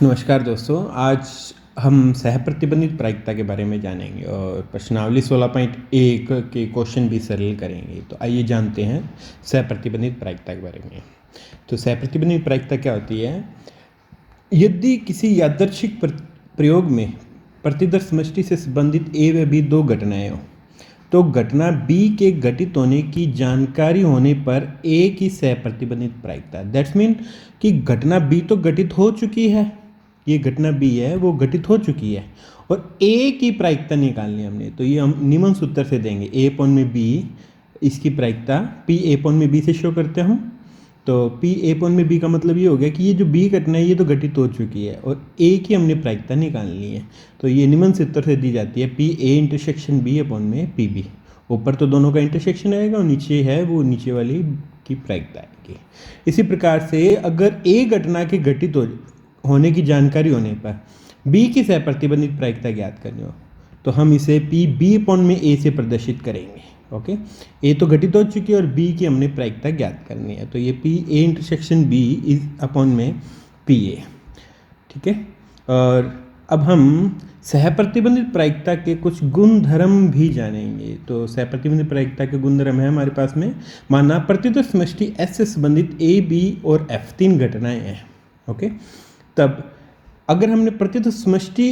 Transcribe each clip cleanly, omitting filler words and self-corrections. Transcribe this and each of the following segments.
नमस्कार दोस्तों, आज हम सहप्रतिबंधित प्रायिकता के बारे में जानेंगे और प्रश्नावली 16.1 के क्वेश्चन भी सरल करेंगे। तो आइए जानते हैं सहप्रतिबंधित प्रायिकता के बारे में। तो सहप्रतिबंधित प्रायिकता क्या होती है? यदि किसी यादृच्छिक प्रयोग में प्रतिदर्श समष्टि से संबंधित ए व बी दो घटनाएं हों, तो घटना बी के घटित होने की जानकारी होने पर ए की सहप्रतिबंधित प्रायिकता, दैट्स मीन कि घटना बी तो घटित हो चुकी है, ये घटना बी है वो घटित हो चुकी है और ए की प्रायिकता निकालनी हमने। तो ये हम निम्न सूत्र से देंगे, ए अपॉन में बी, इसकी प्रायिकता पी ए अपॉन में बी से शो करते हैं हम। तो पी ए अपॉन में बी का मतलब ये हो गया कि ये जो बी घटना है ये तो घटित हो चुकी है और ए की हमने प्रायिकता निकालनी है। तो ये निम्न सूत्र से दी जाती है, P A intersection B upon में पी बी। ऊपर तो दोनों का इंटरसेक्शन आएगा और नीचे है वो नीचे वाली की प्रायिकता आएगी। इसी प्रकार से अगर ए घटना के घटित होने की जानकारी होने पर बी की सहप्रतिबंधित प्रायिकता ज्ञात करनी हो तो हम इसे पी बी अपॉन में ए से प्रदर्शित करेंगे। ओके, ए तो घटित हो चुकी है और बी की हमने प्रायिकता ज्ञात करनी है। तो ये P A intersection B is upon में पी ए। ठीक है, और अब हम सहप्रतिबंधित प्रायिकता के कुछ गुणधर्म भी जानेंगे। तो सहप्रतिबंधित प्रायिकता के गुणधर्म है हमारे पास में, माना प्रतिदर्श समष्टि एस से संबंधित ए बी और एफ तीन घटनाएं हैं। ओके, तब अगर हमने प्रतिदर्श समष्टि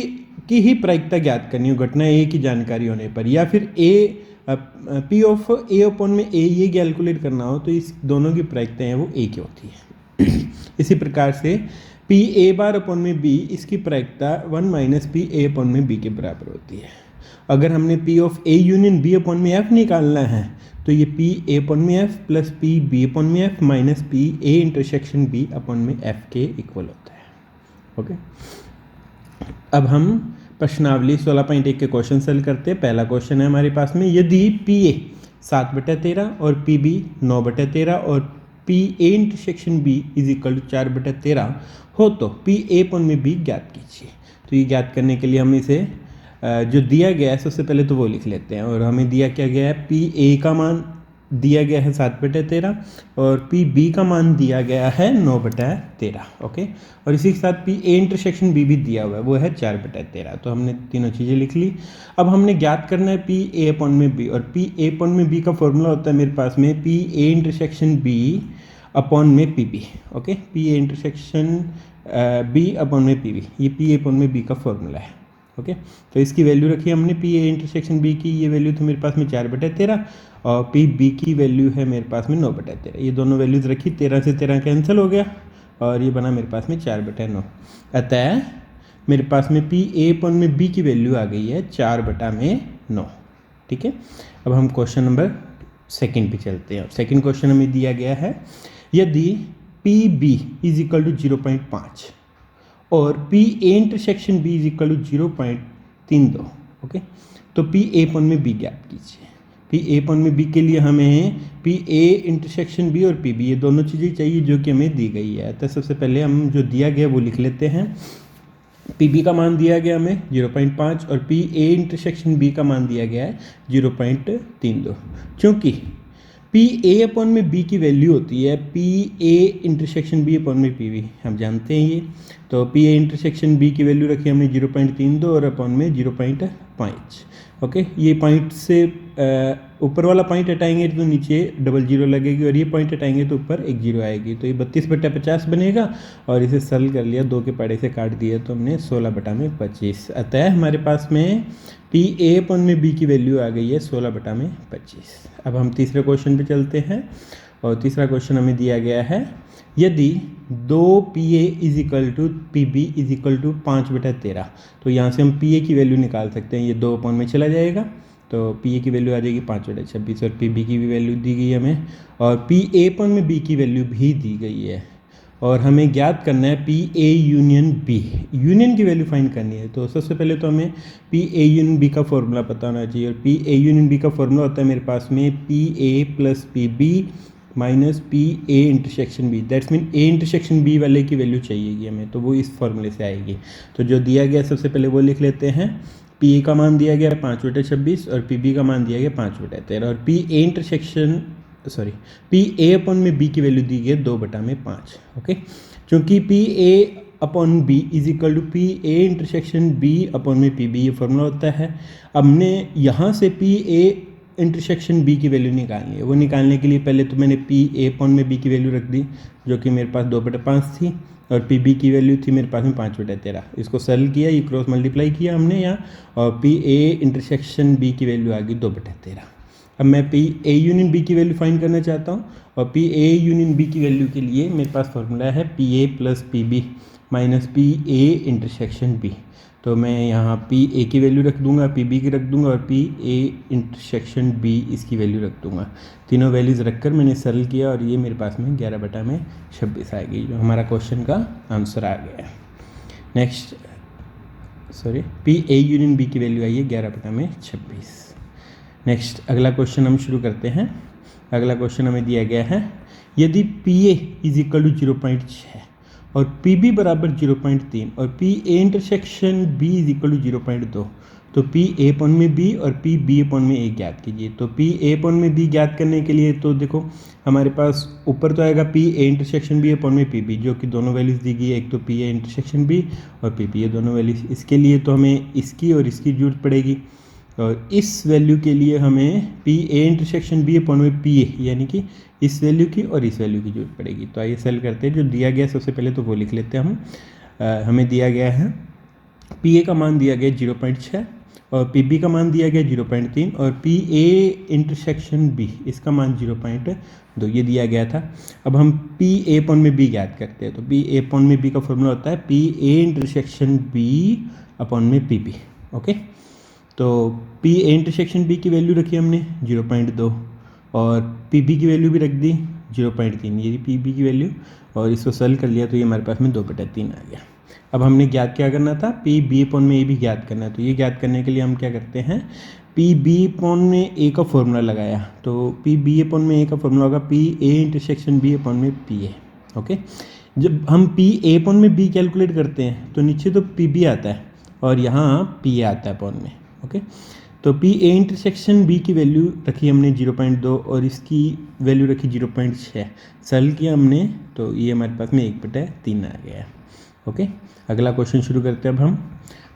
की ही प्रायिकता ज्ञात करनी हो घटना ए की जानकारी होने पर, या फिर A P of A upon में ए ये कैलकुलेट करना हो, तो इस दोनों की प्रायिकताएं वो ए की होती है। इसी प्रकार से पी ए बार अपॉन में बी, इसकी प्रायिकता 1 माइनस पी ए अपॉन में बी के बराबर होती है। अगर हमने P of A union B upon में एफ निकालना है तो ये पी ए अपॉन में F plus P B upon में F minus P A intersection B upon में एफ के इक्वल होता है। ओके, अब हम प्रश्नावली 16.1 के क्वेश्चन सॉल्व करते हैं। पहला क्वेश्चन है हमारे पास में, यदि पी ए 7/13 और पी बी 9/13 और P A intersection B is equal to 4/13 हो तो पी ए अपॉन में बी ज्ञात कीजिए। तो ये ज्ञात करने के लिए हम इसे जो दिया गया है सबसे पहले तो वो लिख लेते हैं। और हमें दिया क्या गया है, पी ए का मान दिया गया है 7/13 और पी बी का मान दिया गया है 9/13। ओके, और इसी के साथ पी ए इंटरसेक्शन बी भी दिया हुआ है, वो है 4/13। तो हमने तीनों चीज़ें लिख ली। अब हमने ज्ञात करना है पी ए अपॉन में बी, और पी ए अपॉन में बी का फॉर्मूला होता है मेरे पास में P A intersection B upon में P B. Okay, P A intersection B upon में पी बी, ये पी ए अपॉन में बी का फॉर्मूला है। ओके, तो इसकी वैल्यू रखी हमने पी ए इंटरसेक्शन बी की, ये वैल्यू थी मेरे पास में 4/13 और पी बी की वैल्यू है मेरे पास में 9/13। ये दोनों वैल्यूज़ रखी, 13 से 13 कैंसिल हो गया और ये बना मेरे पास में 4/9। अतः मेरे पास में पी ए अपॉन में बी की वैल्यू आ गई है 4/9। ठीक है, अब हम क्वेश्चन नंबर सेकंड पे चलते हैं। सेकंड क्वेश्चन हमें दिया गया है, यदि P B is equal to 0.5 और P A intersection B is equal to 0.32। Okay, तो पी ए अपॉन में बी ज्ञात कीजिए। पी ए अपॉन में बी के लिए हमें पी ए इंटरसेक्शन बी और पी बी ये दोनों चीज़ें चाहिए जो कि हमें दी गई है। तो सबसे पहले हम जो दिया गया वो लिख लेते हैं। पी बी का मान दिया गया हमें 0.5 और पी ए इंटरसेक्शन बी का मान दिया गया है 0.32। चूँकि पी ए अपॉन में बी की वैल्यू होती है P A intersection B upon में पी बी, हम जानते हैं ये। तो पी ए इंटरसेक्शन बी की वैल्यू रखी हमने 0.32 और अपॉन में 0.5। ओके, ये पॉइंट से ऊपर वाला पॉइंट हटाएंगे तो नीचे डबल जीरो लगेगी और ये पॉइंट हटाएंगे तो ऊपर एक जीरो आएगी। तो ये 32/50 बनेगा और इसे सरल कर लिया, 2 के पहाड़े से काट दिया तो हमने 16/25। अतः हमारे पास में पी ए अपॉन में बी की वैल्यू आ गई है 16/25। अब हम तीसरे क्वेश्चन पे चलते हैं और तीसरा क्वेश्चन हमें दिया गया है, यदि 2 P A is equal to P B is equal to 5/13। तो यहाँ से हम पी ए की वैल्यू निकाल सकते हैं, ये 2 अपॉन में चला जाएगा तो पी ए की वैल्यू आ जाएगी 5/26 और पी बी की भी वैल्यू दी गई है हमें और पी ए अपॉन में बी की वैल्यू भी दी गई है। और हमें ज्ञात करना है P A union B, union की वैल्यू फाइंड करनी है। तो सबसे पहले तो हमें पी ए यूनियन बी का फॉर्मूला पता होना चाहिए और पी ए यूनियन बी का फॉर्मूला होता है मेरे पास में P A plus P B minus P A intersection B, that's mean A intersection B वाले की वैल्यू चाहिएगी हमें, तो वो इस फॉर्मूले से आएगी। तो जो दिया गया सबसे पहले वो लिख लेते हैं, पी ए का मान दिया गया 5/26 और पी बी का मान दिया गया 5/13 और P A intersection P A upon में बी की वैल्यू दी गई है 2/5। ओके, चूँकि P A upon B is equal to P A intersection B upon में पी बी, ये फॉर्मूला होता है। अब हमने यहाँ से पी ए इंटरसेक्शन बी की वैल्यू निकालनी है। वो निकालने के लिए पहले तो मैंने पी ए अपॉन में बी की वैल्यू रख दी, जो कि मेरे पास 2/5 थी, और पी बी की वैल्यू थी मेरे पास में 5/13। इसको सरल किया, ये क्रॉस मल्टीप्लाई किया हमने यहाँ, और पी ए इंटरसेक्शन बी की वैल्यू आ गई 2/13। अब मैं पी ए यूनियन बी की वैल्यू फाइंड करना चाहता हूँ, और पी ए यूनियन बी की वैल्यू के लिए मेरे पास फॉर्मूला है P A plus P B minus P A intersection B. तो मैं यहाँ पी ए की वैल्यू रख दूंगा, पी बी की रख दूंगा, और पी ए इंटरसेक्शन बी इसकी वैल्यू रख दूंगा। तीनों वैल्यूज़ रखकर मैंने सरल किया, और ये मेरे पास में 11/26 आ गई, जो हमारा क्वेश्चन का आंसर आ गया। Next P A union B की वैल्यू आई है 11/26। नेक्स्ट अगला क्वेश्चन हम शुरू करते हैं। अगला क्वेश्चन हमें दिया गया है, यदि P A is equal to 0.6 और पी बी बराबर 0.3 और P A intersection B is equal to 0.2, तो पी ए अपॉन में बी और पी बी अपॉन में ए ज्ञात कीजिए। तो पी ए अपॉन में बी ज्ञात करने के लिए तो देखो हमारे पास ऊपर तो आएगा P A intersection B upon में पी बी, जो कि दोनों वैल्यूज़ दी गई है, एक तो पी ए इंटरसेक्शन बी और पी बी, ये दोनों वैल्यूज़। इसके लिए तो हमें इसकी और इसकी जरूरत पड़ेगी, और इस वैल्यू के लिए हमें P A intersection B upon में पी ए, यानी कि इस वैल्यू की और इस वैल्यू की जरूरत पड़ेगी। तो आइए सेल करते हैं। जो दिया गया सबसे पहले तो वो लिख लेते हैं हम। हमें दिया गया है पी ए का मान दिया गया 0.6 और पी बी का मान दिया गया 0.3 और पी ए इंटरसेक्शन बी इसका मान 0.2 ये दिया गया था। अब हम पी ए अपॉन में बी ज्ञात करते हैं। तो पी ए अपॉन में बी का फॉर्मूला होता है P A intersection B upon में पी बी। ओके, तो पी ए इंटरसेक्शन बी की वैल्यू रखी हमने 0.2 और पी बी की वैल्यू भी रख दी 0.3, ये पी बी की वैल्यू, और इसको सॉल्व कर लिया तो ये हमारे पास में 2/3 आ गया। अब हमने ज्ञात क्या करना था, पी बी अपॉन में ए भी ज्ञात करना है। तो ये ज्ञात करने के लिए हम क्या करते हैं, पी बी अपॉन में ए का फॉर्मूला लगाया। तो पी बी अपॉन में ए का फॉर्मूला होगा P A intersection B upon में पी ए। ओके, जब हम पी ए अपॉन में बी कैलकुलेट करते हैं तो नीचे तो पी बी आता है और यहाँ पी ए आता है अपॉन में। ओके, तो पी ए इंटरसेक्शन बी की वैल्यू रखी हमने 0.2 और इसकी वैल्यू रखी 0.6, सॉल्व किया हमने तो ये हमारे पास में 1/3 आ गया। ओके, अगला क्वेश्चन शुरू करते हैं। अब हम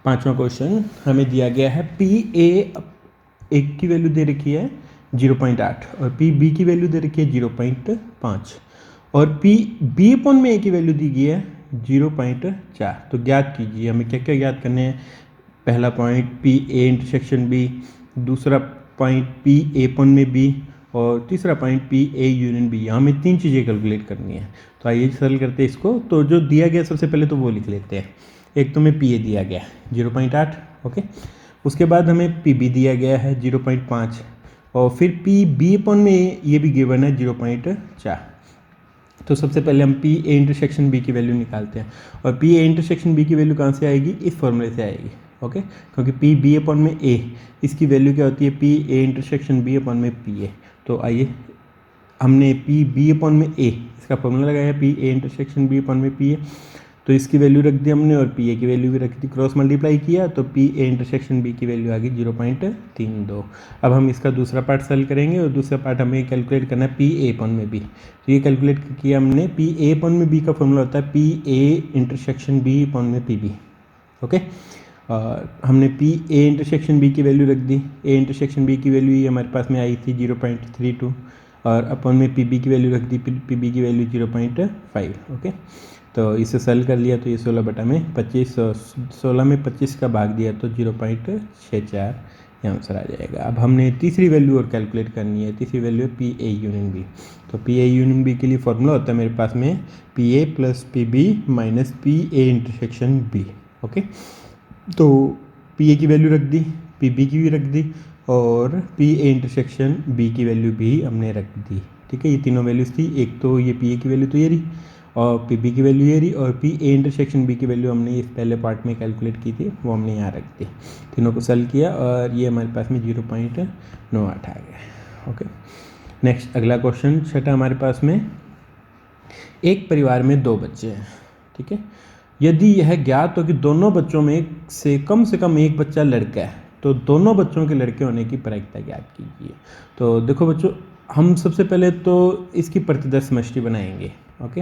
पांचवा क्वेश्चन हमें दिया गया है पी ए एक की वैल्यू दे रखी है 0.8 और पी बी की वैल्यू दे रखी है 0.5 और पी बी अपॉन में ए की वैल्यू दी गई है 0.4। तो ज्ञात कीजिए, हमें क्या क्या ज्ञात करने हैं। पहला point P A intersection B, दूसरा पॉइंट पी ए अपॉन में बी और तीसरा point P A union B. यहाँ हमें 3 चीज़ें कैलकुलेट करनी है। तो आइए सरल करते हैं इसको। तो जो दिया गया सबसे पहले तो वो लिख लेते हैं। एक तो हमें पी ए दिया गया 0.8, ओके, उसके बाद हमें पी बी दिया गया है 0.5 और फिर पी बी अपॉन में ये भी गिवन है 0.4। तो सबसे पहले हम पी ए इंटरसेक्शन बी की वैल्यू निकालते हैं और पी ए इंटरसेक्शन बी की वैल्यू कहाँ से आएगी, इस फॉर्मूले से आएगी। ओके, क्योंकि पी बी अपॉन में ए इसकी वैल्यू क्या होती है, P A intersection B upon में पी ए। तो आइए हमने पी बी अपॉन में ए इसका फॉर्मूला लगाया P A intersection B upon में पी ए, तो इसकी वैल्यू रख दी हमने और पी ए की वैल्यू भी रख दी, क्रॉस मल्टीप्लाई किया तो पी ए इंटरसेक्शन बी की वैल्यू आ गई 0.32। अब हम इसका दूसरा पार्ट सॉल्व करेंगे और दूसरा पार्ट हमें कैलकुलेट करना है पी ए अपॉन में बी। तो ये कैलकुलेट किया हमने, पी ए अपॉन में बी का फॉर्मूला होता है P A intersection B upon में पी बी। ओके, हमने पी ए इंटरसेक्शन बी की वैल्यू रख दी, ए इंटरसेक्शन बी की वैल्यू ये हमारे पास में आई थी 0.32 और अपॉन में पी बी की वैल्यू रख दी, पी बी की वैल्यू 0.5। ओके, तो इसे सॉल्व कर लिया तो ये 16/25, 16 में 25 का भाग दिया तो 0.64 ये आंसर आ जाएगा। अब हमने तीसरी वैल्यू और कैलकुलेट करनी है। तीसरी वैल्यू है पी ए यूनियन बी। तो पी ए यूनियन बी के लिए फॉर्मूला होता है मेरे पास में P A plus P B minus P A intersection B. Okay, तो पी ए की वैल्यू रख दी, पी बी की भी रख दी और पी ए इंटरसेक्शन बी की वैल्यू भी हमने रख दी। ठीक है, ये तीनों वैल्यूज़ थी। एक तो ये पी ए की वैल्यू तो ये रही और पी बी की वैल्यू ये रही और पी ए इंटरसेक्शन बी की वैल्यू हमने इस पहले पार्ट में कैलकुलेट की थी, वो हमने यहाँ रख दी। तीनों को सॉल्व किया और ये हमारे पास में 0.98 आ गया। ओके, नेक्स्ट अगला क्वेश्चन छठा हमारे पास में, एक परिवार में 2 बच्चे हैं। ठीक है, यदि यह ज्ञात हो कि दोनों बच्चों में से कम एक बच्चा लड़का है तो दोनों बच्चों के लड़के होने की प्रायिकता ज्ञात कीजिए। तो देखो बच्चों, हम सबसे पहले तो इसकी प्रतिदर्श समष्टि बनाएंगे। ओके,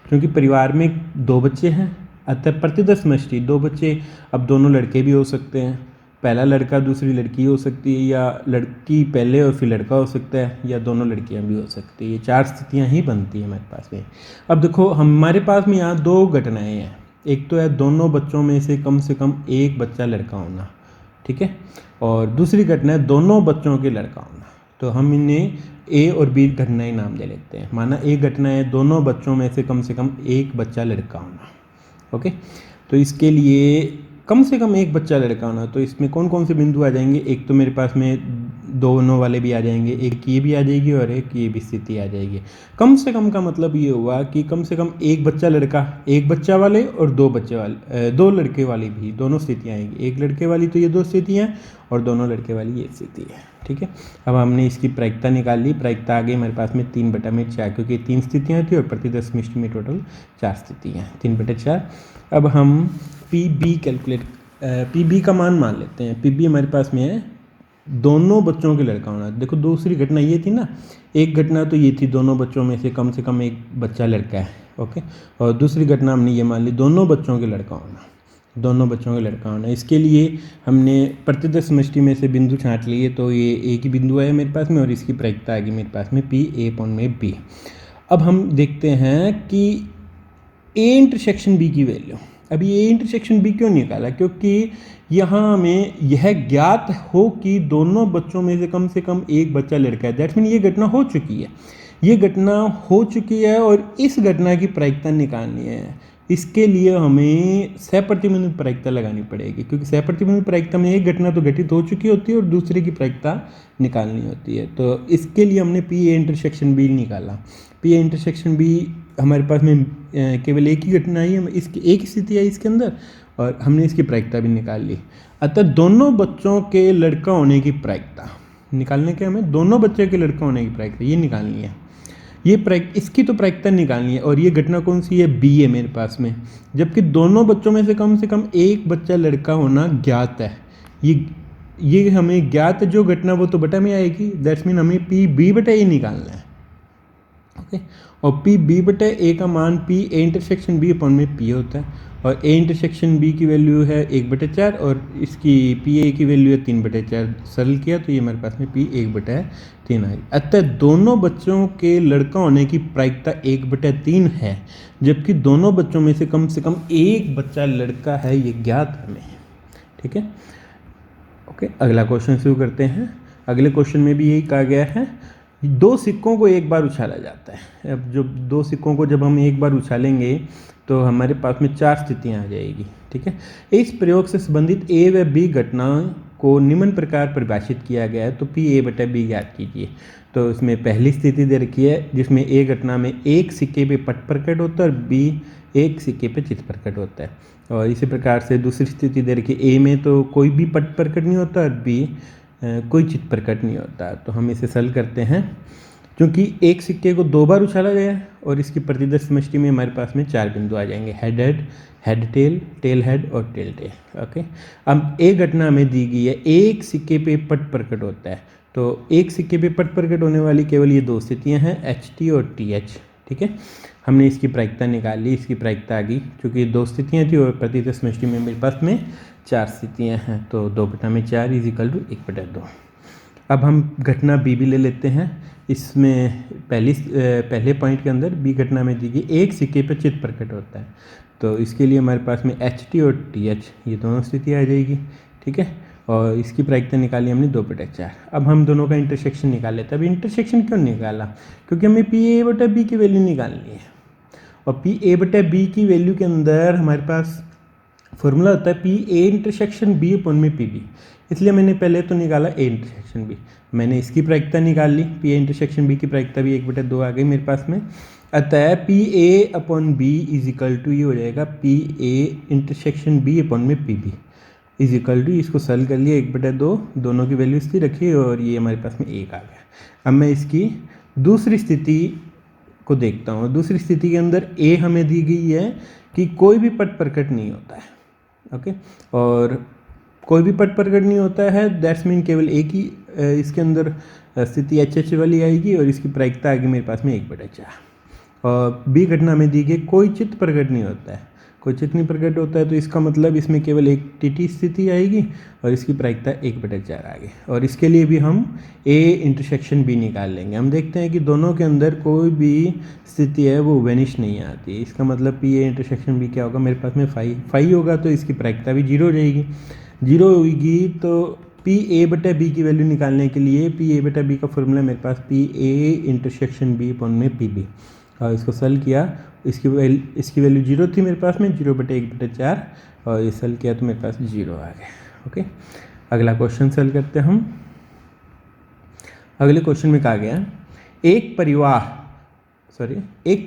क्योंकि परिवार में 2 बच्चे हैं अतः प्रतिदर समष्टि दो बच्चे, अब दोनों लड़के भी हो सकते हैं, पहला लड़का दूसरी लड़की हो सकती है, या लड़की पहले और फिर लड़का हो सकता है, या दोनों लड़कियां भी हो सकती है। ये 4 स्थितियां ही बनती हैं हमारे पास में। अब देखो हमारे पास में यहाँ 2 घटनाएं हैं। एक तो है दोनों बच्चों में से कम एक बच्चा लड़का होना, ठीक है, और दूसरी घटना है दोनों बच्चों के लड़का होना। तो हम इन्हें ए और बी घटनाएं नाम दे लेते हैं। माना एक घटना है दोनों बच्चों में से कम एक बच्चा लड़का होना। ओके, तो इसके लिए कम से कम एक बच्चा लड़का होना, तो इसमें कौन कौन से बिंदु आ जाएंगे? एक तो मेरे पास में दोनों वाले भी आ जाएंगे, एक ये भी आ जाएगी और एक ये भी स्थिति आ जाएगी। कम से कम का मतलब ये हुआ कि कम से कम एक बच्चा लड़का, एक बच्चा वाले और दो बच्चे वाले, दो लड़के वाली भी दोनों स्थितियाँ आएंगी। एक लड़के वाली तो ये 2 स्थितियाँ और दोनों लड़के वाली ये स्थिति है, ठीक है। अब हमने इसकी प्रायिकता निकाल ली। प्रायिकता आ गई हमारे पास में 3/4, क्योंकि 3 स्थितियाँ थी और प्रतिदर समष्टि में टोटल 4 स्थितियाँ, 3/4। अब हम पी बी का मान लेते हैं। पी बी हमारे पास में है दोनों बच्चों के लड़का होना। देखो दूसरी घटना ये थी ना, एक घटना तो ये थी दोनों बच्चों में से कम एक बच्चा लड़का है, ओके, और दूसरी घटना हमने ये मान ली दोनों बच्चों के लड़का होना, दोनों बच्चों के लड़का होना। इसके लिए हमने प्रतिदर समष्टि में से बिंदु छांट लिए, तो ये एक ही बिंदु आया मेरे पास में और इसकी प्रायिकता आ गई मेरे पास में पी ए अपॉन में बी। अब हम देखते हैं कि ए इंटरसेक्शन बी की वैल्यू। अभी ए इंटरसेक्शन बी क्यों निकाला? क्योंकि यहाँ हमें यह ज्ञात हो कि दोनों बच्चों में से कम एक बच्चा लड़का है। दैट्स मीन ये घटना हो चुकी है, ये घटना हो चुकी है और इस घटना की प्रायिकता निकालनी है। इसके लिए हमें सहप्रतिबंधित प्रायिकता लगानी पड़ेगी, क्योंकि सहप्रतिबंधित प्रायिकता में एक घटना तो घटित हो चुकी होती है और दूसरे की प्रायिकता निकालनी होती है। तो इसके लिए हमने पी ए इंटरसेक्शन बी निकाला। पी ए इंटरसेक्शन बी हमारे पास में केवल एक ही घटना आई है, इसकी एक ही स्थिति आई इसके अंदर, और हमने इसकी प्रायिकता भी निकाल ली। अतः दोनों बच्चों के लड़का होने की प्रायिकता निकालने के, हमें दोनों बच्चे के लड़का होने की प्रायिकता ये निकालनी है। ये इसकी तो प्रायिकता निकालनी है, और ये घटना कौन सी है? बी है मेरे पास में, जबकि दोनों बच्चों में से कम एक बच्चा लड़का होना ज्ञात है। ये हमें ज्ञात जो घटना वो तो बटा में आएगी। दैट्स मीन हमें पी बी बटा ए निकालना है, ओके। और पी बी बटे ए का मान P A intersection B upon में पी होता है, और ए इंटरसेक्शन बी की वैल्यू है 1/4 और इसकी पी ए की वैल्यू है 3/4। सरल किया तो ये हमारे पास में पी 1/3 आई। अतः दोनों बच्चों के लड़का होने की प्रायिकता 1/3 है, जबकि दोनों बच्चों में से कम एक बच्चा लड़का है, ये ज्ञात हमें, ठीक है, ओके। अगला क्वेश्चन शुरू करते हैं। अगले क्वेश्चन में भी यही कहा गया है, 2 सिक्कों को एक बार उछाला जाता है। अब जो 2 सिक्कों को जब हम एक बार उछालेंगे तो हमारे पास में 4 स्थितियां आ जाएगी, ठीक है। इस प्रयोग से संबंधित ए व बी घटनाओं को निम्न प्रकार परिभाषित किया गया है। तो पी ए बटा बी याद कीजिए। तो इसमें पहली स्थिति दे रखी है जिसमें ए घटना में एक सिक्के पे पट प्रकट होता है और बी एक सिक्के पे चित्त प्रकट होता है। और इसी प्रकार से दूसरी स्थिति दे रखी है, ए में तो कोई भी पट प्रकट नहीं होता और बी कोई चित्त प्रकट नहीं होता। तो हम इसे सरल करते हैं। क्योंकि एक सिक्के को 2 बार उछाला गया है और इसकी प्रतिदर समष्टि में हमारे पास में 4 बिंदु आ जाएंगे, हेड टेल, टेल हेड और टेल टेल, ओके। अब एक घटना हमें दी गई है, एक सिक्के पे पट प्रकट होता है। तो एक सिक्के पे पट प्रकट होने वाली केवल ये 2 स्थितियां हैं, एच टी और टी एच, ठीक है। हमने इसकी प्रायिकता निकाल ली, इसकी प्रायिकता आ गई क्योंकि 2 स्थितियाँ थी और प्रतिदर समष्टि में मेरे पास में 4 स्थितियाँ हैं। तो 2/4 इज इक्वल टू 1/2। अब हम घटना बी भी ले लेते हैं। इसमें पहले पॉइंट के अंदर बी घटना में दी गई एक सिक्के पर चित्त प्रकट होता है। तो इसके लिए हमारे पास में एच टी और टी एच ये दोनों स्थितियाँ आ जाएगी, ठीक है। और इसकी प्रायिकता निकाली हमने 2/4। अब हम दोनों का इंटरसेक्शन निकाल लेते हैं। अब इंटरसेक्शन क्यों निकाला? क्योंकि हमें पी ए बटा बी की वैल्यू निकालनी है, और पी ए बटा बी की वैल्यू के अंदर हमारे पास फॉर्मूला होता है P A intersection B upon में पी बी। इसलिए मैंने पहले तो निकाला ए इंटरसेक्शन बी, मैंने इसकी प्रायिकता निकाल ली, पी ए इंटरसेक्शन बी की प्रायिकता भी 1/2 आ गई मेरे पास में। अतः P A upon B is equal to ये हो जाएगा P A intersection B upon में P B is equal to, इसको सरल कर लिया 1/2, दोनों की वैल्यू इसकी रखी और ये हमारे पास में 1 आ गया। अब मैं इसकी दूसरी स्थिति को देखता हूँ। दूसरी स्थिति के अंदर ए हमें दी गई है कि कोई भी पट प्रकट नहीं होता है, ओके। और कोई भी पट प्रकट नहीं होता है, दैट्स मीन केवल एक ही इसके अंदर स्थिति एच एच वाली आएगी और इसकी प्रायिकता आएगी मेरे पास में 1/4। और बी घटना में दी गई कोई चित्त प्रकट नहीं होता है। कोचित नहीं प्रकट होता है तो इसका मतलब इसमें केवल एक टी स्थिति आएगी और इसकी प्रायिकता 1/4 आ गई। और इसके लिए भी हम ए इंटरसेक्शन बी निकाल लेंगे। हम देखते हैं कि दोनों के अंदर कोई भी स्थिति है वो वेनिश नहीं आती। इसका मतलब पी ए इंटरसेक्शन बी क्या होगा, मेरे पास में फाई होगा तो इसकी प्रायिकता भी 0 हो जाएगी। 0 होगी तो पी ए बटा बी की वैल्यू निकालने के लिए पी ए बटा बी का फॉर्मूला मेरे पास P A intersection B upon में पी बी, और इसको सल किया, इसकी वैल्यू 0 थी मेरे पास में, 0/1/4, और ये सल किया तो मेरे पास 0 आ गया। ओके, अगला क्वेश्चन सल करते हैं हम। अगले क्वेश्चन में कहा गया एक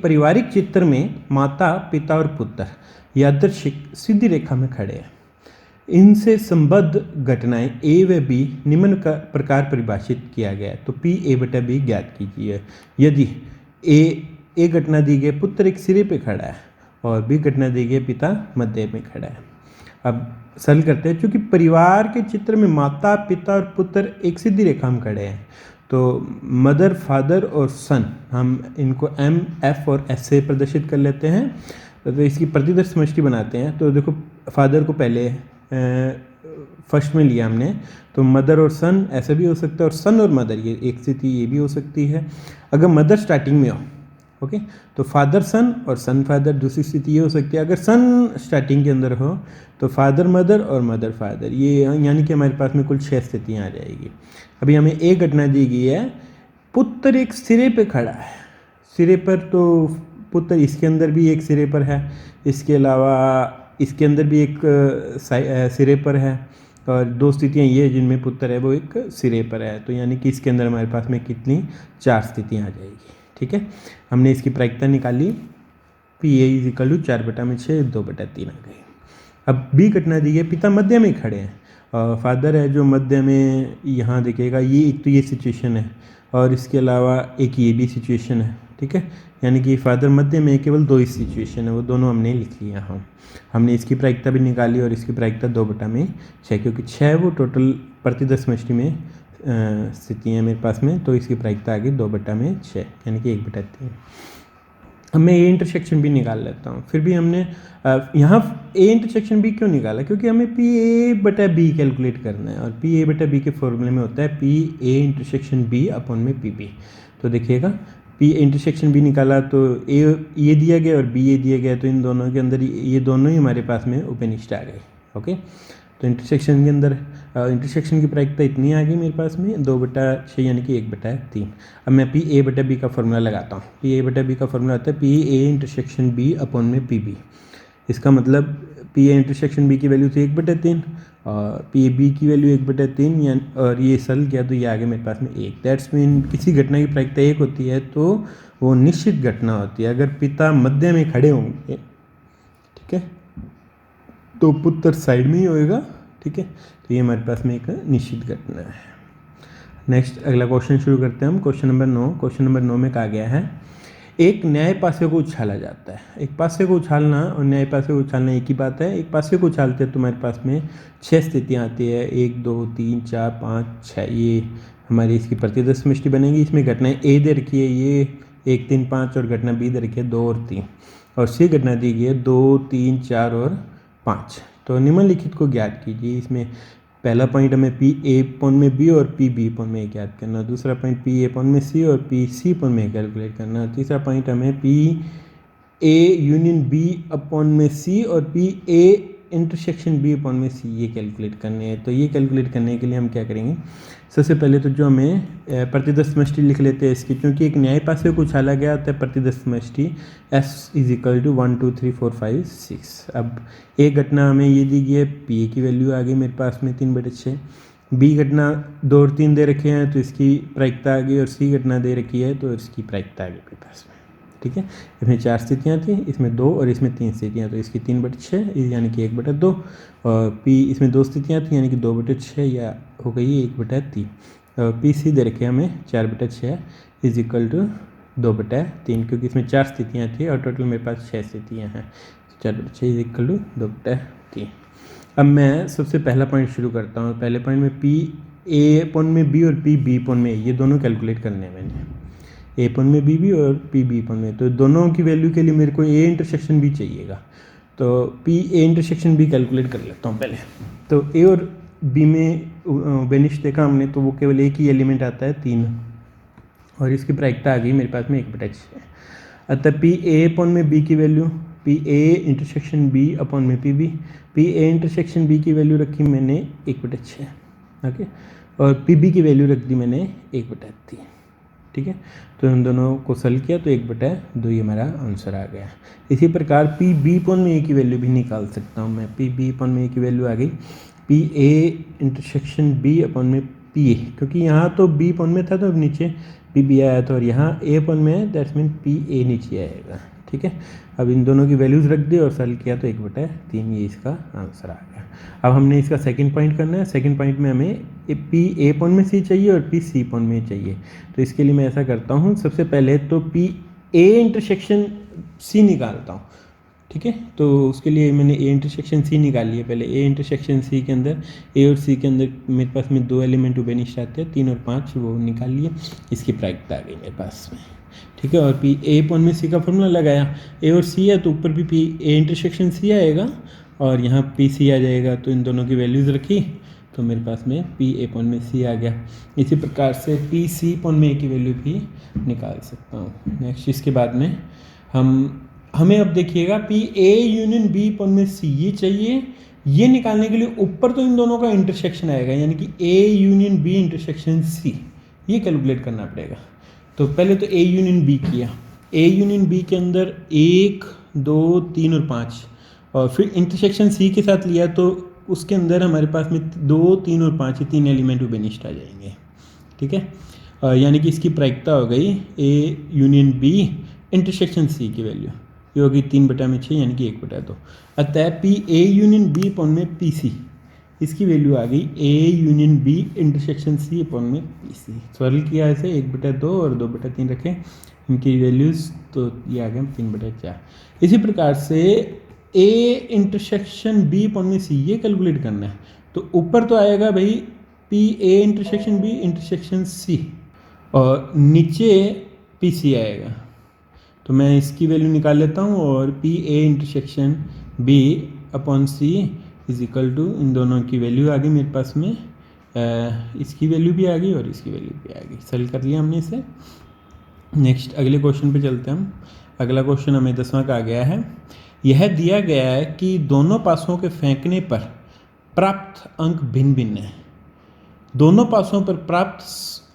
पारिवारिक चित्र में माता, पिता और पुत्र यादृच्छिक सीधी रेखा में खड़े हैं। इनसे संबद्ध घटनाएं ए व बी निम्न प्रकार परिभाषित किया गया है, तो पी ए बटा बी ज्ञात कीजिए। यदि ए घटना दी गई पुत्र एक सिरे पे खड़ा है और बी घटना दी गई पिता मध्य में खड़ा है। अब सल करते हैं, क्योंकि परिवार के चित्र में माता, पिता और पुत्र एक सीधी रेखा में खड़े हैं, तो मदर, फादर और सन, हम इनको एम, एफ और एस से प्रदर्शित कर लेते हैं। तो इसकी प्रतिदर्श समष्टि बनाते हैं। तो देखो, फादर को पहले फर्स्ट में लिया हमने, तो मदर और सन ऐसा भी हो सकता है, और सन और मदर ये एक स्थिति ये भी हो सकती है। अगर मदर स्टार्टिंग में हो, ओके, तो फादर सन और सन फादर दूसरी स्थिति ये हो सकती है। अगर सन स्टार्टिंग के अंदर हो तो फादर मदर और मदर फादर, ये यानी कि हमारे पास में कुल 6 स्थितियाँ आ जाएगी। अभी हमें एक घटना दी गई है, पुत्र एक सिरे पे खड़ा है, सिरे पर, तो पुत्र इसके अंदर भी एक सिरे पर है, इसके अलावा इसके अंदर भी एक सिरे पर है, और 2 स्थितियाँ ये जिनमें पुत्र है वो एक सिरे पर है, तो यानी कि इसके अंदर हमारे पास में कितनी 4 स्थितियाँ आ जाएगी। ठीक है, हमने इसकी प्रायिकता निकाली, P A is equal to 4/6 2/3 आ गई। अब बी घटना दी है, पिता मध्य में खड़े हैं और फादर है जो मध्य में, यहाँ देखिएगा ये एक तो ये सिचुएशन है और इसके अलावा एक ये भी सिचुएशन है। ठीक है, यानी कि फादर मध्य में, केवल 2 ही सिचुएशन है, वो दोनों हमने लिख लिया। हमने इसकी प्रायिकता भी निकाली और इसकी प्रायिकता 2/6, क्योंकि 6 वो टोटल प्रतिदर्श समष्टि में स्थितियाँ मेरे पास में, तो इसकी प्रायिकता आ गई 2/6 यानी कि 1/3। अब मैं ए इंटरसेक्शन भी निकाल लेता हूँ। फिर भी हमने यहाँ ए इंटरसेक्शन बी क्यों निकाला, क्योंकि हमें पी ए बटा बी कैलकुलेट करना है, और पी ए बटा बी के फॉर्मूले में होता है P A intersection B upon में पी बी। तो देखिएगा, पी इंटरसेक्शन बी निकाला तो ए ये दिया गया और बी ये दिया गया, तो इन दोनों के अंदर ये दोनों ही हमारे पास में उपनिष्ठ आ गए। ओके, तो इंटरसेक्शन के अंदर इंटरसेक्शन की प्रायिकता इतनी आ गई मेरे पास में 2/6 यानी कि 1/3। अब मैं पी ए बटा बी का फॉर्मूला लगाता हूँ। पी ए बटा बी का फॉर्मूला होता है P A intersection B upon में पी बी। इसका मतलब पी ए इंटरसेक्शन बी की वैल्यू थी 1/3 और पी ए बी की वैल्यू 1/3, यानी और ये सल किया तो ये आगे मेरे पास में 1। दैट्स मीन किसी घटना की प्रायिकता 1 होती है तो वो निश्चित घटना होती है। अगर पिता मध्य में खड़े होंगे, ठीक है, तो पुत्र साइड में ही होएगा। ठीक है, तो ये हमारे पास में एक निश्चित घटना है। नेक्स्ट अगला क्वेश्चन शुरू करते हैं हम। Question number 9। क्वेश्चन नंबर 9 में कहा गया है एक न्याय पासे को उछाला जाता है। एक पासे को उछालना और न्याय पासे को उछालना एक ही बात है। एक पासे को उछालते हैं तो हमारे पास में 6 स्थितियाँ आती है, 1 2 3 4 5 6, ये हमारी इसकी प्रतिदर्श समष्टि बनेगी। इसमें घटनाएं ए दे रखी है, ये 1 3 5, और घटना बी दे रखी है 2 और 3, और सी घटना दी गई है 2 3 4 और 5। तो निम्नलिखित को ज्ञात कीजिए। इसमें पहला पॉइंट हमें पी ए अपॉन में बी और पी बी अपॉन में ज्ञात करना, दूसरा पॉइंट पी ए अपॉन में सी और पी सी अपॉन में कैलकुलेट करना, तीसरा पॉइंट हमें P A union B upon में सी और P A intersection B upon में सी ये कैलकुलेट करने हैं। तो ये कैलकुलेट करने के लिए हम क्या करेंगे, सबसे पहले तो जो हमें प्रतिदर्श समष्टि लिख लेते हैं इसकी, क्योंकि एक न्याय पासे को उछाला गया होता है प्रतिदर्श समष्टि S इज इक्वल टू 1 2 3 4 5 6। अब एक घटना हमें ये दी गई है, पी ए की वैल्यू आ गई मेरे पास में 3/6, बी घटना 2 और 3 दे रखे हैं तो इसकी प्रायिकता आ गई, और सी घटना दे रखी है तो इसकी प्रायिकता आ गई मेरे पास में। ठीक है, इसमें 4 स्थितियाँ थी, इसमें 2 और इसमें 3 स्थितियाँ, तो इसकी 3/6 यानी कि 1/2, और पी इसमें 2 स्थितियाँ थी यानी कि 2/6 या हो गई 1/3, और पी सी दे रखे हमें 4/6 इज इक्वल टू 2/3, क्योंकि इसमें 4 स्थितियाँ थी और टोटल मेरे पास 6 स्थितियाँ हैं। 4/6 इज इक्वल टू 2/3। अब मैं सबसे पहला पॉइंट शुरू करता हूँ। पहले पॉइंट में पी ए अपॉन में बी और पी बी अपॉन में, ये दोनों कैलकुलेट करने हैं मैंने, ए अपॉन में बी बी और पी बी अपॉन में। तो दोनों की वैल्यू के लिए मेरे को ए इंटरसेक्शन बी चाहिएगा। तो P A intersection B calculate कर लेता हूँ पहले। तो ए और बी में बेनिश देखा हमने, तो वो केवल एक ही एलिमेंट आता है 3, और इसकी प्रायिकता आ गई मेरे पास में 1/6। अतः पी ए अपॉन में बी की value, P A intersection B upon में P B, P A intersection B की वैल्यू रखी मैंने 1/6, ओके, और पी बी की वैल्यू रख दी मैंने 1/3, ठीक है। तो इन दोनों को सॉल्व किया तो 1/2 ही हमारा आंसर आ गया। इसी प्रकार पी बी अपॉन में ए की वैल्यू भी निकाल सकता हूँ मैं। पी बी अपॉन में ए की वैल्यू आ गई P A intersection B upon में पी ए, क्योंकि यहाँ तो बी अपॉन में था तो अब नीचे पी बी आया था, और यहाँ ए अपॉन में है, दैट्स मीन पी ए नीचे आएगा, ठीक है। अब इन दोनों की वैल्यूज़ रख दी और सॉल्व किया तो 1/3 ये इसका आंसर आ गया। अब हमने इसका सेकंड पॉइंट करना है। सेकंड पॉइंट में हमें पी ए अपॉन में सी चाहिए और पी सी अपॉन में चाहिए। तो इसके लिए मैं ऐसा करता हूँ, सबसे पहले तो पी ए इंटरसेक्शन सी निकालता हूँ, ठीक है। तो उसके लिए मैंने ए इंटरसेक्शन सी निकाली है। पहले ए इंटरसेक्शन सी के अंदर, ए और सी के अंदर मेरे पास में 2 एलिमेंट बेनिश आते हैं, 3 और 5, वो निकाल लिए। इसकी प्रायिकता आ गई मेरे पास में, ठीक है। और पी ए अपॉन में सी का फॉर्मूला लगाया, ए और सी है तो ऊपर भी पी ए इंटरसेक्शन सी आएगा और यहाँ पी सी आ जाएगा। तो इन दोनों की वैल्यूज़ रखी तो मेरे पास में पी ए अपॉन में सी आ गया। इसी प्रकार से पी सी अपॉन में ए की वैल्यू भी निकाल सकता हूँ। नेक्स्ट इसके बाद में हमें अब देखिएगा P A union B upon में सी ये चाहिए। ये निकालने के लिए ऊपर तो इन दोनों का इंटरसेक्शन आएगा, यानी कि A union B intersection C, ये कैलकुलेट करना पड़ेगा। तो पहले तो ए यूनियन बी किया, ए यूनियन बी के अंदर 1, 2, 3 और 5, और फिर इंटरसेक्शन सी के साथ लिया तो उसके अंदर हमारे पास में 2, 3 और 5 ये 3 एलिमेंट बेनिस्ट आ जाएंगे, ठीक है। यानी कि इसकी प्रायिकता हो गई A union B intersection C की वैल्यू, ये होगी 3/6 यानी कि 1/2। अतः P A union B upon में पी सी, इसकी वैल्यू आ गई A union B intersection C upon में पी सी। सॉल्व किया ऐसे 1/2 और 2/3 रखें इनकी वैल्यूज़, तो ये आ गए 3/4। इसी प्रकार से ए इंटरसेक्शन बी अपॉन में सी ये कैलकुलेट करना है। तो ऊपर तो आएगा भाई P A intersection B intersection C, और नीचे पी सी आएगा। तो मैं इसकी वैल्यू निकाल लेता हूँ, और P A intersection B upon C is equal to, इन दोनों की वैल्यू आ गई मेरे पास में, इसकी वैल्यू भी आ गई और इसकी वैल्यू भी आ गई। सॉल्व कर लिया हमने इसे। नेक्स्ट अगले क्वेश्चन पे चलते हैं हम। अगला क्वेश्चन हमें 10वां का आ गया है। यह दिया गया है कि दोनों पासों के फेंकने पर प्राप्त अंक भिन्न भिन्न है। दोनों पासों पर प्राप्त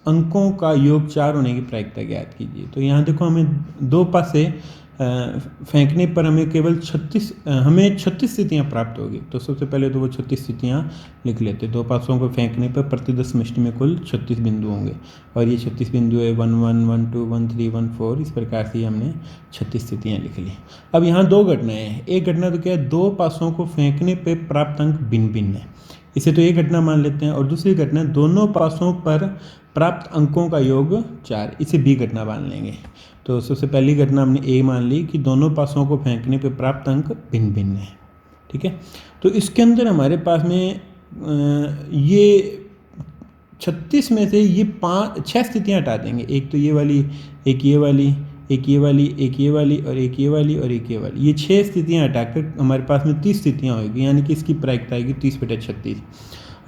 अंकों का योग 4 होने की प्रायिकता ज्ञात कीजिए। तो यहाँ देखो हमें 2 पासे फेंकने पर हमें केवल 36 स्थितियाँ प्राप्त होगी। तो सबसे पहले तो वो 36 स्थितियाँ लिख लेते। 2 पासों को फेंकने पर प्रति 10 मिनट में कुल 36 बिंदु होंगे, और ये 36 बिंदु है 1 1 1 2 1 3 1 4, इस प्रकार से हमने 36 स्थितियाँ लिख ली। अब यहाँ 2 घटनाएँ हैं। एक घटना तो क्या है, 2 पासों को फेंकने पर प्राप्त अंक भिन्न भिन्न है, इसे तो एक घटना मान लेते हैं। और दूसरी घटना, दोनों पासों पर प्राप्त अंकों का योग 4, इसे बी घटना मान लेंगे। तो सबसे पहली घटना हमने ए मान ली कि दोनों पासों को फेंकने पे प्राप्त अंक भिन्न भिन्न है, ठीक है। तो इसके अंदर हमारे पास में ये 36 में से ये 6 स्थितियाँ हटा देंगे। एक तो ये वाली, एक ये वाली, एक ये वाली, एक ये वाली, और एक ये वाली, और एक ये वाली, ये 6 स्थितियाँ हटाकर हमारे पास में 30 स्थितियाँ होगी, यानी कि इसकी प्रायिकता आएगी 30/36।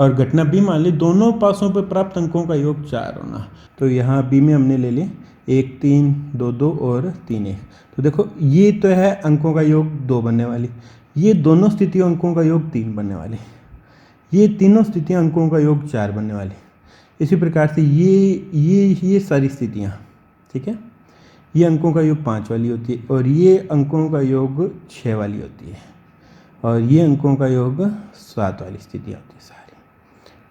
और घटना बी मान ली, दोनों पासों पर प्राप्त अंकों का योग 4 होना। तो यहाँ बी में हमने ले ली 1 3 2 2 और 3 1। तो देखो ये तो है अंकों का योग 2 बनने वाली, ये दोनों स्थितियों अंकों का योग 3 बनने वाली, ये तीनों स्थितियाँ अंकों का योग 4 बनने वाली। इसी प्रकार से ये सारी स्थितियाँ, ठीक है, ये अंकों का योग 5 वाली होती है, और ये अंकों का योग 6 वाली होती है, और ये अंकों का योग 7 वाली स्थितियाँ होती है सारी,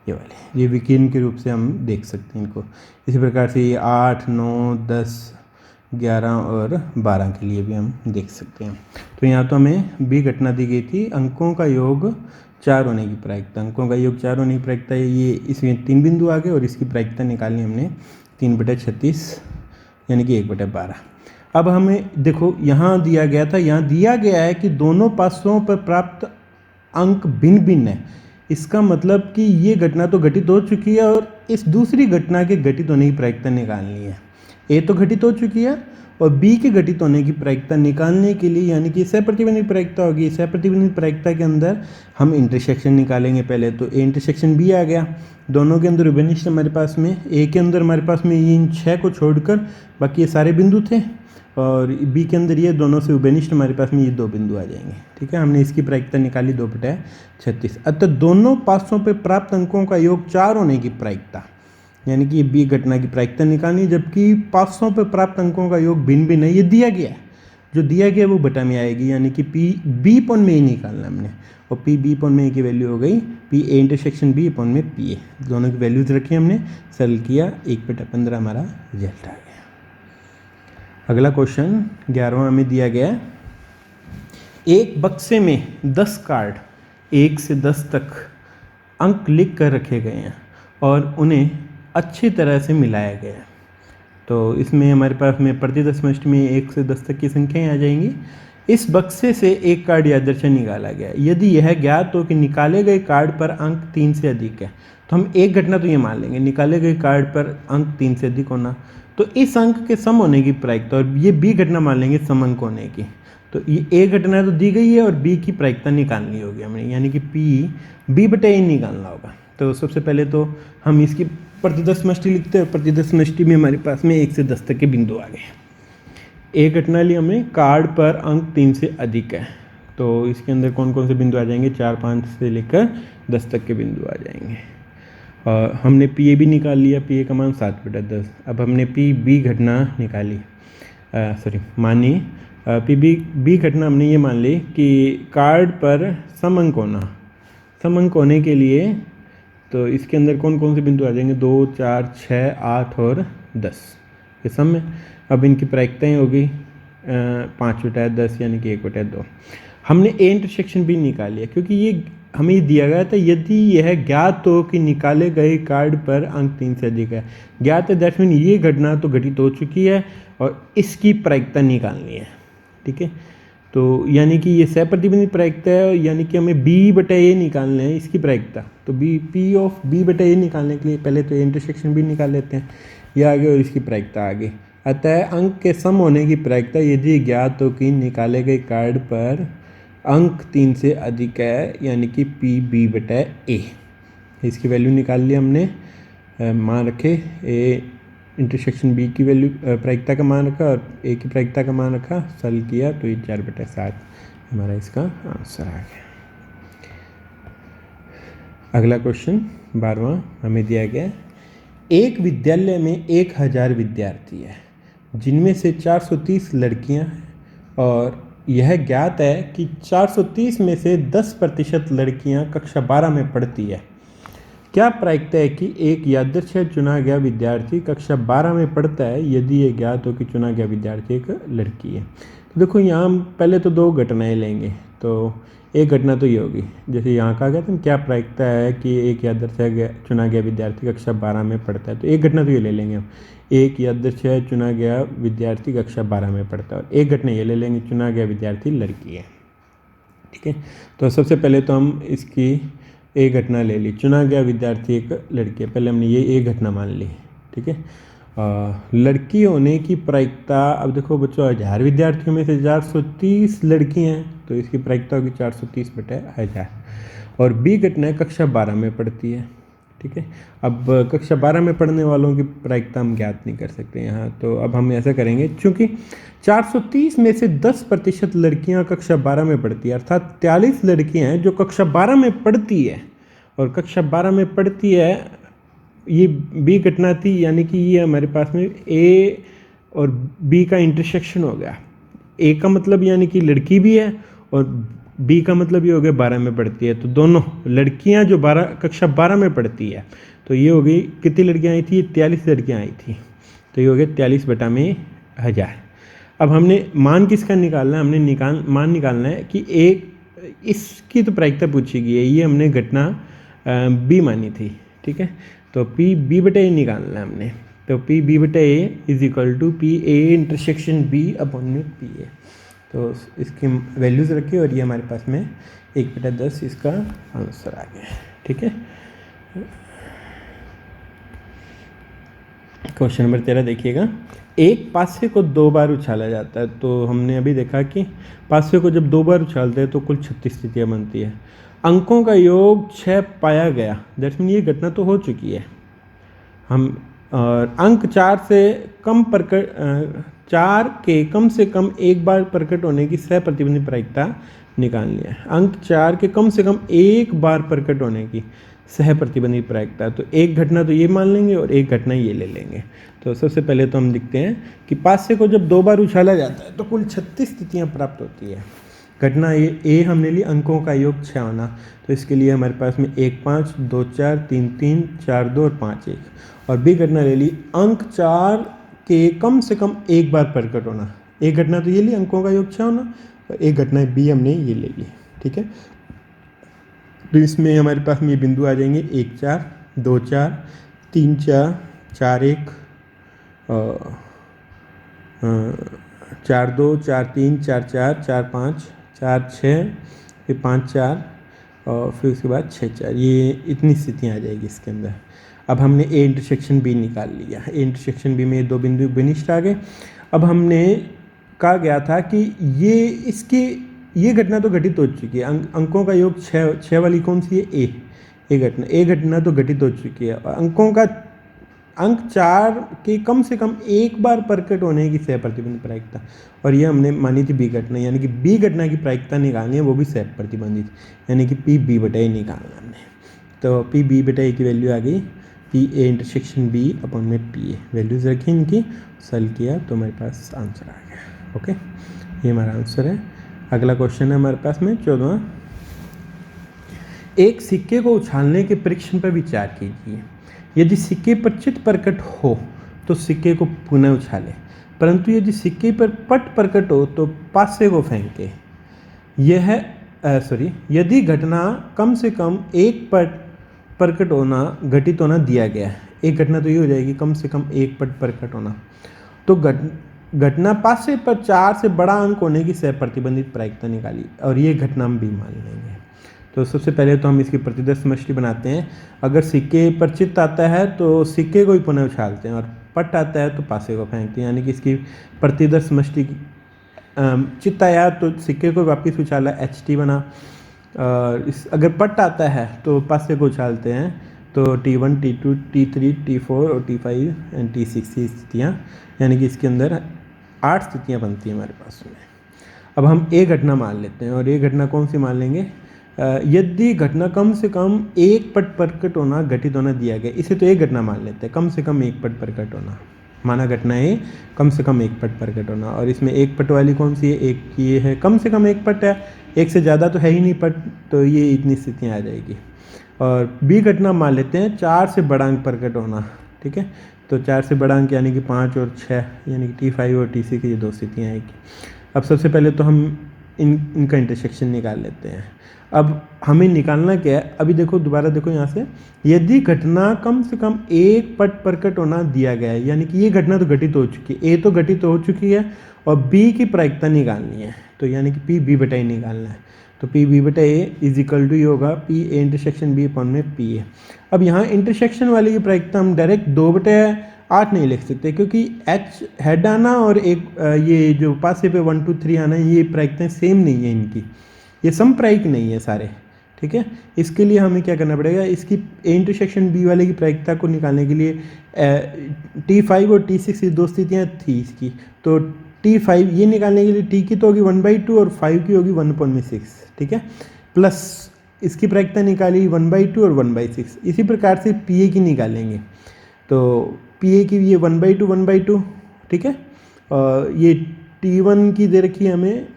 ये वाली। ये विकीर्ण के रूप से हम देख सकते हैं इनको। इसी प्रकार से ये 8 9 10 11 और 12 के लिए भी हम देख सकते हैं। तो यहाँ तो हमें बी घटना दी गई थी, अंकों का योग 4 होने की प्रायिकता। अंकों का योग 4 होने की प्रायिकता, ये इसमें 3 बिंदु आ गए, और इसकी प्रायिकता निकालनी हमने 3/36 यानी कि 1/12। अब हमें देखो यहाँ दिया गया था, यहाँ दिया गया है कि दोनों पासों पर प्राप्त अंक भिन्न भिन्न है। इसका मतलब कि ये घटना तो घटित हो चुकी है, और इस दूसरी घटना के घटित होने की प्रायिकता निकालनी है। ए तो घटित हो चुकी है, और बी के घटित होने की प्रायिकता निकालने के लिए, यानी कि सहप्रतिबंधित प्रायिकता होगी। सहप्रतिबंधित प्रायिकता के अंदर हम इंटरसेक्शन निकालेंगे पहले। तो ए इंटरसेक्शन बी आ गया, दोनों के अंदर उभयनिष्ठ हमारे पास में, ए के अंदर हमारे पास में इन 6 को छोड़कर बाकी ये सारे बिंदु थे, और बी के अंदर ये दोनों से उभयनिष्ठ हमारे पास में ये 2 बिंदु आ जाएंगे। ठीक है, हमने इसकी प्रायिकता निकाली 2/36। अतः दोनों पासों पे प्राप्त अंकों का योग 4 होने की प्रायिकता, यानी कि ये बी घटना की प्रायिकता निकालनी, जबकि पासों पे प्राप्त अंकों का योग भिन्न भिन्न है। ये दिया गया है, जो दिया गया वो बटा में आएगी, यानी कि पी बी अपॉन में ही निकालना हमने, और पी बी अपॉन में की वैल्यू हो गई P A intersection B upon में पी ए। दोनों की वैल्यूज रखी हमने, सरल किया, 1/15 हमारा रिजल्ट आ गया। अगला क्वेश्चन 11वां हमें दिया गया है, एक बक्से में 10 कार्ड 1 से 10 तक अंक लिख कर रखे गए हैं और उन्हें अच्छी तरह से मिलाया गया है। तो इसमें हमारे पास में प्रति दशमष्ट में 1 से 10 तक की संख्याएं आ जाएंगी। इस बक्से से एक कार्ड यादृच्छिक निकाला गया। यदि यह ज्ञात हो कि निकाले गए कार्ड पर अंक 3 से अधिक है, तो हम एक घटना तो ये मान लेंगे, निकाले गए कार्ड पर अंक 3 से अधिक होना, तो इस अंक के सम होने की प्रायिकता, और ये बी घटना मान लेंगे सम अंक होने की। तो ये ए घटना तो दी गई है और बी की प्रायिकता निकालनी होगी हमें, यानी कि पी बी बटे ए निकालना होगा। तो सबसे पहले तो हम इसकी प्रतिदशमष्टि लिखते हैं। प्रतिदशमष्टि में हमारे पास में 1 से 10 तक के बिंदु आ गए। ए घटना ली हमने, कार्ड पर अंक 3 से अधिक है, तो इसके अंदर कौन कौन से बिंदु आ जाएंगे, 4, 5 से लेकर 10 तक के बिंदु आ जाएंगे। और हमने पी ए भी निकाल लिया, पी ए का मान 7/10। अब हमने पी बी घटना निकाली, मानी पी बी घटना हमने ये मान ली कि कार्ड पर सम अंक होना, सम अंक होने के लिए तो इसके अंदर कौन कौन से बिंदु आ जाएंगे, 2, 4, 6, 8 और 10 ये सम में। अब इनकी प्रायिकताएँ होगी 5/10 यानी कि 1/2। हमने ए इंटरसेक्शन भी निकाल लिया, क्योंकि ये हमें दिया गया था यदि यह ज्ञात हो कि निकाले गए कार्ड पर अंक 3 से अधिक है। ज्ञात है दैट मीन ये घटना तो घटित हो चुकी है और इसकी प्रायिकता निकालनी है। ठीक है, तो यानी कि ये सहप्रतिबंधित प्रायिकता है, यानी कि हमें बी बटा ए निकालना है इसकी प्रायिकता। तो बी पी ऑफ बी बटा ए निकालने के लिए पहले तो इंटरसेक्शन भी निकाल लेते हैं, ये आगे और इसकी प्रायिकता आगे। अतः अंक के सम होने की प्रायिकता यदि ज्ञात हो कि निकाले गए कार्ड पर अंक 3 से अधिक है, यानी कि पी बी बटा ए। इसकी वैल्यू निकाल ली हमने, मान रखे ए इंटरसेक्शन बी की वैल्यू प्रायिकता का मान रखा और ए की प्रायिकता का मान रखा, सरल किया तो ये 4/7 हमारा इसका आंसर आ गया। अगला क्वेश्चन 12वां हमें दिया गया, एक विद्यालय में 1000 विद्यार्थी है जिनमें से 430 लड़कियां हैं, और यह ज्ञात है कि 430 में से 10% लड़कियां कक्षा 12 में पढ़ती है। क्या प्रायिकता है कि एक यादृच्छिक चुना गया विद्यार्थी कक्षा 12 में पढ़ता है यदि ये ज्ञात हो कि चुना गया विद्यार्थी एक लड़की है। तो देखो यहाँ हम पहले तो 2 घटनाएं लेंगे, तो एक घटना तो ये होगी जैसे यहाँ कहा गया था, क्या प्रायिकता है कि एक यादृच्छिक चुना गया विद्यार्थी कक्षा 12 में पढ़ता है। तो एक घटना तो ये ले लेंगे हम, एक यादृच्छिक चुना गया विद्यार्थी कक्षा 12 में पढ़ता है, और एक घटना ये ले लेंगे चुना गया विद्यार्थी लड़की है। ठीक है, तो सबसे पहले तो हम इसकी एक घटना ले ली, चुना गया विद्यार्थी एक लड़की है, पहले हमने ये एक घटना मान ली। ठीक है, लड़की होने की प्रायिकता, अब देखो बच्चों 1000 विद्यार्थियों में से 430 लड़की हैं, तो इसकी प्रायिकता होगी 430/1000। और बी घटना कक्षा 12 में पढ़ती है। ठीक है, अब कक्षा 12 में पढ़ने वालों की प्रायिकता हम ज्ञात नहीं कर सकते यहाँ, तो अब हम ऐसा करेंगे, चूँकि 430 में से 10% लड़कियाँ कक्षा 12 में पढ़ती है, अर्थात 43 लड़कियाँ हैं जो कक्षा 12 में पढ़ती है, और कक्षा 12 में पढ़ती है ये बी घटना थी, यानी कि ये हमारे पास में ए और बी का इंटरसेक्शन हो गया। ए का मतलब यानी कि लड़की भी है और बी का मतलब ये हो गया 12 में पढ़ती है, तो दोनों लड़कियां जो कक्षा 12 में पढ़ती है, तो ये हो गई कितनी लड़कियां आई थी, 43 लड़कियां आई थी, तो ये हो गया 43/1000। अब हमने मान किसका निकालना है, हमने मान निकालना है कि एक इसकी तो प्रायिकता पूछी गई है, ये हमने घटना बी मानी थी। ठीक है, तो पी बी बटे ए निकालना है हमने, तो पी बी बटे A is equal to P A intersection B upon में पी ए। तो इसकी वैल्यूज रखी और ये हमारे पास में 1/10 इसका आंसर आ गया। ठीक है, क्वेश्चन नंबर 13 देखिएगा। एक पासे को 2 बार उछाला जाता है। तो हमने अभी देखा कि पासे को जब 2 बार उछालते हैं तो कुल 36 स्थितियाँ बनती है। अंकों का योग 6 पाया गया, दैट्स मीन ये घटना तो हो चुकी है। हम अंक 4 से कम प्रकट 4 के कम से कम एक बार प्रकट होने की सह प्रतिबंधित प्रायिकता निकालनी है। अंक 4 के कम से कम एक बार प्रकट होने की सह प्रतिबंधित प्रायिकता, तो एक घटना तो ये मान लेंगे और एक घटना ये ले लेंगे। तो सबसे पहले तो हम लिखते हैं कि पासे को जब 2 बार उछाला जाता है तो कुल 36 स्थितियाँ प्राप्त होती है। घटना ए हमने ली अंकों का योग 6 होना, तो इसके लिए हमारे पास में 1 5 2 4 3 3 4 2 और 5 1। और बी घटना ले ली अंक 4 के कम से कम एक बार प्रकट होना। एक घटना तो ये ली अंकों का योग 6 होना, और एक घटना बी हमने ये ले ली। ठीक है, तो इसमें हमारे पास में ये बिंदु आ जाएंगे 1 4 2 4 3 4 4 1 4 2 4 3 4 4 4 5 4 6 फिर 5 4 और फिर उसके बाद 6 4, ये इतनी स्थितियाँ आ जाएगी इसके अंदर। अब हमने ए इंटरसेक्शन बी निकाल लिया। ए इंटरसेक्शन बी में ये 2 बिंदु विनिष्ट आ गए। अब हमने कहा गया था कि ये घटना तो घटित हो चुकी है। अंकों का योग 6 वाली कौन सी है? ए घटना तो घटित हो चुकी है। और अंकों का अंक 4 के कम से कम एक बार प्रकट होने की सह प्रतिबंधित प्रायिकता, और ये हमने मानी थी बी घटना, यानी कि बी घटना की प्रायिकता निकालनी है, वो भी सह प्रतिबंधित, यानी कि पी बी बटा ए निकालना हमने। तो पी बी बटा ए की वैल्यू आ गई P A intersection B upon में पी ए। वैल्यूज रखी इनकी, सॉल्व किया तो हमारे पास आंसर आ गया। ओके, ये हमारा आंसर है। अगला क्वेश्चन है हमारे पास में 14वां। एक सिक्के को उछालने के परीक्षण पर विचार कीजिए। यदि सिक्के पर चित्त प्रकट हो तो सिक्के को पुनः उछालें, परंतु यदि सिक्के पर पट प्रकट हो तो पासे को फेंके। यदि घटना कम से कम एक पट प्रकट होना घटित होना दिया गया है। एक घटना तो ये हो जाएगी कम से कम एक पट प्रकट होना, तो घटना पासे पर 4 से बड़ा अंक होने की सह प्रतिबंधित प्रायिकता निकाली, और ये घटना हम भी मान लेंगे। तो सबसे पहले तो हम इसकी प्रतिदर्श समष्टि बनाते हैं। अगर सिक्के पर चित्त आता है तो सिक्के को ही पुनः उछालते हैं, और पट आता है तो पासे को फेंकते हैं, यानी कि इसकी प्रतिदर्श समष्टि चित्त आया तो सिक्के को वापस उछाला, HT बना। अगर पट आता है तो पासे को उछालते हैं, तो T1 T2 T3 T4 और T5 एंड T6 की स्थितियाँ, यानी कि इसके अंदर 8 स्थितियाँ बनती हैं हमारे पास में। अब हम ए घटना मान लेते हैं, और ये घटना कौन सी मान लेंगे? यदि घटना कम से कम एक पट प्रकट होना घटित होना दिया गया, इसे तो एक घटना मान लेते हैं, कम से कम एक पट प्रकट होना माना घटना है, कम से कम एक पट प्रकट होना। और इसमें एक पट वाली कौन सी है? एक की ये है, कम से कम एक पट है, एक से ज़्यादा तो है ही नहीं पट, तो ये इतनी स्थितियाँ आ जाएगी। और बी घटना मान लेते हैं 4 से बड़ा अंक प्रकट होना। ठीक है, तो 4 से बड़ा अंक यानी कि 5 और 6, यानी कि T5 और T6 की ये 2 स्थितियाँ आएगी। अब सबसे पहले तो हम इनका इंटरसेक्शन निकाल लेते हैं। अब हमें निकालना क्या है? अभी देखो, दोबारा देखो यहाँ से, यदि घटना कम से कम एक पट प्रकट होना दिया गया है, यानी कि ये घटना तो घटित हो चुकी है, ए तो घटित हो चुकी है, और बी की प्रायिकता निकालनी है, तो यानी कि पी बी बटा ए निकालना है। तो पी बी बटा ए इज इक्वल टू ये होगा P A intersection B upon में पी ए। अब यहाँ इंटरसेक्शन वाली की प्रायिकता हम डायरेक्ट 2/8 नहीं लिख सकते, क्योंकि एच हेड आना और एक ये जो पासे पे 1 2 3 आना, ये प्रायिकताएं सेम नहीं है इनकी, ये समप्रायिक नहीं है सारे। ठीक है, इसके लिए हमें क्या करना पड़ेगा? इसकी ए इंटरसेक्शन बी वाले की प्रायिकता को निकालने के लिए T5 और T6 की 2 स्थितियाँ थी इसकी, तो T5 ये निकालने के लिए T की तो होगी 1/2 और 5 की होगी 1/6। ठीक है, प्लस इसकी प्रायिकता निकाली 1/2 और 1/6। इसी प्रकार से PA की निकालेंगे, तो PA की ये 1/2 1/2। ठीक है, और ये T1 की दे रखी है हमें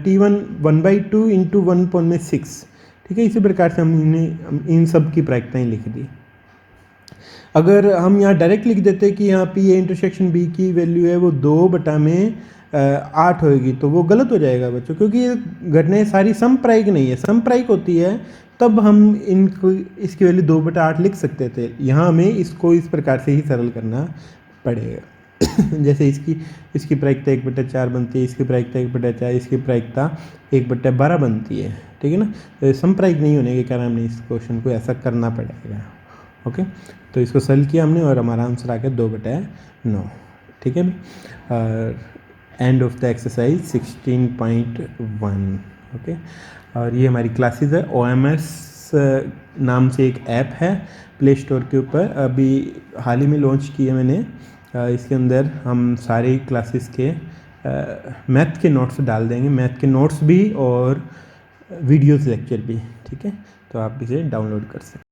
T1 1/2 इंटू 1/6। ठीक है, इसी प्रकार से हमने इन सब की प्रायिकताएँ लिख दी। अगर हम यहाँ डायरेक्ट लिख देते कि यहाँ पी ए इंटरसेक्शन बी की वैल्यू है वो 2/8 होएगी, तो वो गलत हो जाएगा बच्चों, क्योंकि ये घटनाएं सारी समप्रायिक नहीं है। समप्रायिक होती है तब हम इनको इसकी वैल्यू 2/8 लिख सकते थे। यहाँ हमें इसको इस प्रकार से ही सरल करना पड़ेगा। जैसे इसकी प्रायिकता 1/4 बनती है, इसकी प्रायिकता 1/4, इसकी प्रायिकता 1/12 बनती है। ठीक है ना, समप्रायिक नहीं होने के कारण हमने इस क्वेश्चन को ऐसा करना पड़ेगा। ओके, तो इसको सॉल्व किया हमने और हमारा आंसर आ गया 2/9। ठीक है, end of the exercise 16.1। Okay, और ये हमारी क्लासेस है। OMS नाम से एक ऐप है प्ले स्टोर के ऊपर, अभी हाल ही में लॉन्च की है मैंने। इसके अंदर हम सारी क्लासेस के मैथ के नोट्स डाल देंगे, मैथ के नोट्स भी और वीडियोस लेक्चर भी। ठीक है, तो आप इसे डाउनलोड कर सकते हैं।